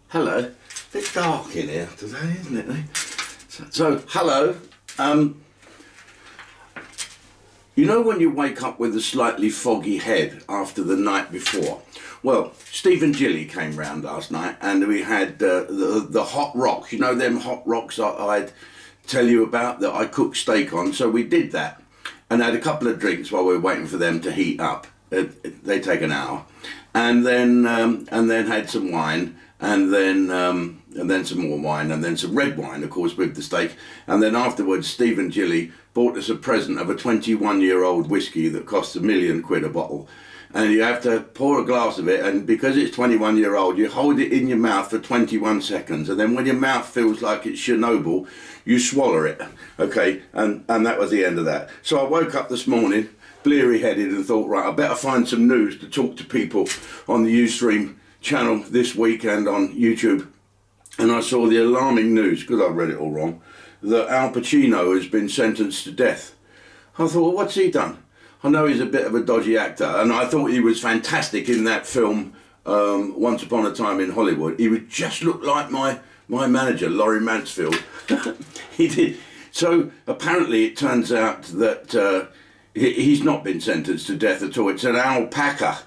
Hello. Bit dark in here today, isn't it? So hello. You know when you wake up with a slightly foggy head after the night before? Well, Steve and Jilly came round last night and we had the hot rocks. You know them hot rocks I'd tell you about that I cook steak on? So we did that and had a couple of drinks while we were waiting for them to heat up. They take an hour. And then had some wine and then some more wine and then some red wine, of course, with the steak. And then afterwards, Steve and Jilly bought us a present of a 21-year-old whiskey that costs £1 million a bottle. And you have to pour a glass of it, and because it's 21-year-old, you hold it in your mouth for 21 seconds, and then when your mouth feels like it's Chernobyl, you swallow it, okay? And that was the end of that. So I woke up this morning, bleary-headed, and thought, right, I better find some news to talk to people on the Ustream channel this weekend on YouTube. And I saw the alarming news, because I read it all wrong, that Al Pacino has been sentenced to death. I thought, well, what's he done? I know he's a bit of a dodgy actor, and I thought he was fantastic in that film, Once Upon a Time in Hollywood. He would just look like my manager, Laurie Mansfield. He did. So apparently it turns out that he's not been sentenced to death at all. It's an alpaca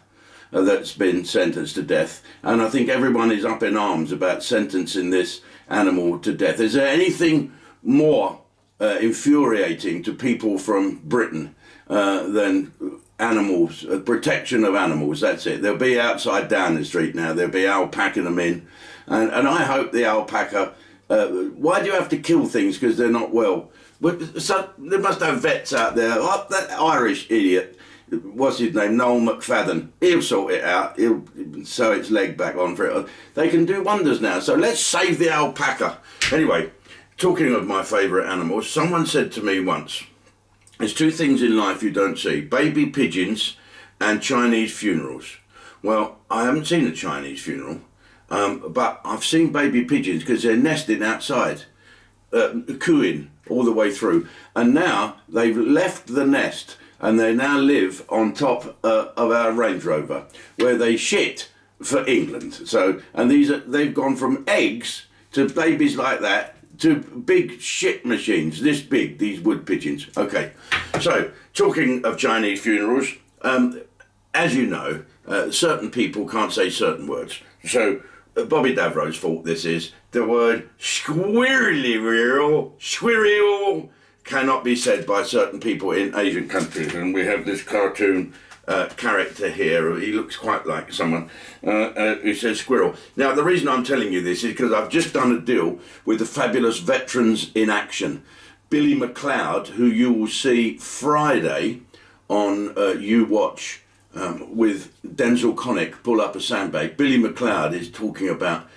that's been sentenced to death, and I think everyone is up in arms about sentencing this animal to death. Is there anything more infuriating to people from Britain than animals, protection of animals? That's it. They'll be outside Downing Street now. They'll be alpacking them in, and I hope the alpaca. Why do you have to kill things because they're not well? So they must have vets out there. Oh, that Irish idiot, what's his name, Noel McFadden, he'll sort it out. He'll sew its leg back on for it. They can do wonders now. So let's save the alpaca. Anyway, talking of my favourite animals, someone said to me once, there's two things in life you don't see, baby pigeons and Chinese funerals. Well, I haven't seen a Chinese funeral, but I've seen baby pigeons because they're nesting outside, cooing all the way through. And now they've left the nest and they now live on top of our Range Rover, where they shit for England. So, and they've gone from eggs to babies like that to big shit machines, this big, these wood pigeons. Okay, so talking of Chinese funerals, as you know, certain people can't say certain words. So Bobby Davro's fault this is. The word squirrel cannot be said by certain people in Asian countries, and we have this cartoon character here. He looks quite like someone who says squirrel. Now, the reason I'm telling you this is because I've just done a deal with the fabulous Veterans in Action. Billy McLeod, who you will see Friday on You Watch with Denzel Connick, Pull Up a Sandbag. Billy McLeod is talking about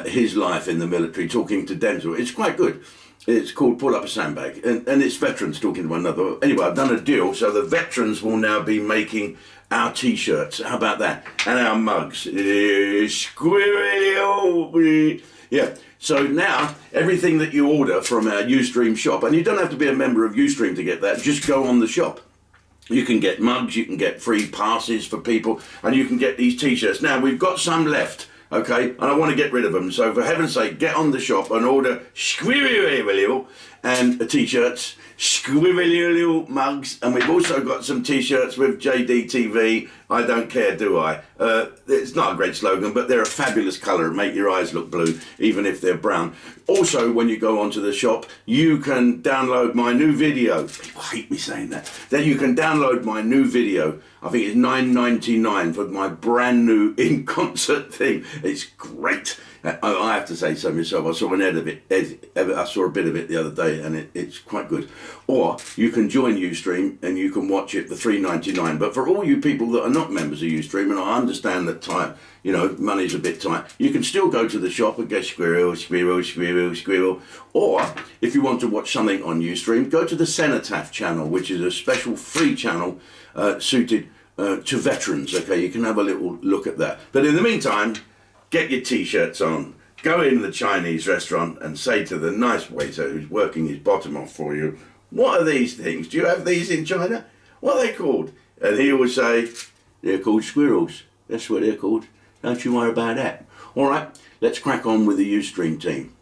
his life in the military, talking to Denzel. It's quite good. It's called Pull Up a Sandbag, and it's veterans talking to one another. Anyway, I've done a deal, so the veterans will now be making our T-shirts. How about that? And our mugs. Yeah, so now, everything that you order from our Ustream shop, and you don't have to be a member of Ustream to get that, just go on the shop. You can get mugs, you can get free passes for people, and you can get these T-shirts. Now, we've got some left. Okay, and I want to get rid of them. So for heaven's sake, get on the shop and order Squirrels and T-shirts, Squirrels mugs, and we've also got some T-shirts with JDTV. I don't care, do I? It's not a great slogan, but they're a fabulous colour. Make your eyes look blue, even if they're brown. Also, when you go onto the shop, you can download my new video. People hate me saying that. Then you can download my new video. I think it's $9.99 for my brand new in-concert thing. It's great. I have to say so myself. I saw an edit of it. I saw a bit of it the other day, and it's quite good. Or you can join Ustream and you can watch it for $3.99. But for all you people that are not members of Ustream, and I understand that time, money's a bit tight, you can still go to the shop and get Squirrel. Or if you want to watch something on Ustream, go to the Cenotaph channel, which is a special free channel suited to veterans. Okay, you can have a little look at that. But in the meantime, get your T-shirts on, go in the Chinese restaurant and say to the nice waiter who's working his bottom off for you, what are these things? Do you have these in China? What are they called? And he will say, they're called squirrels. That's what they're called. Don't you worry about that. All right, let's crack on with the Ustream team.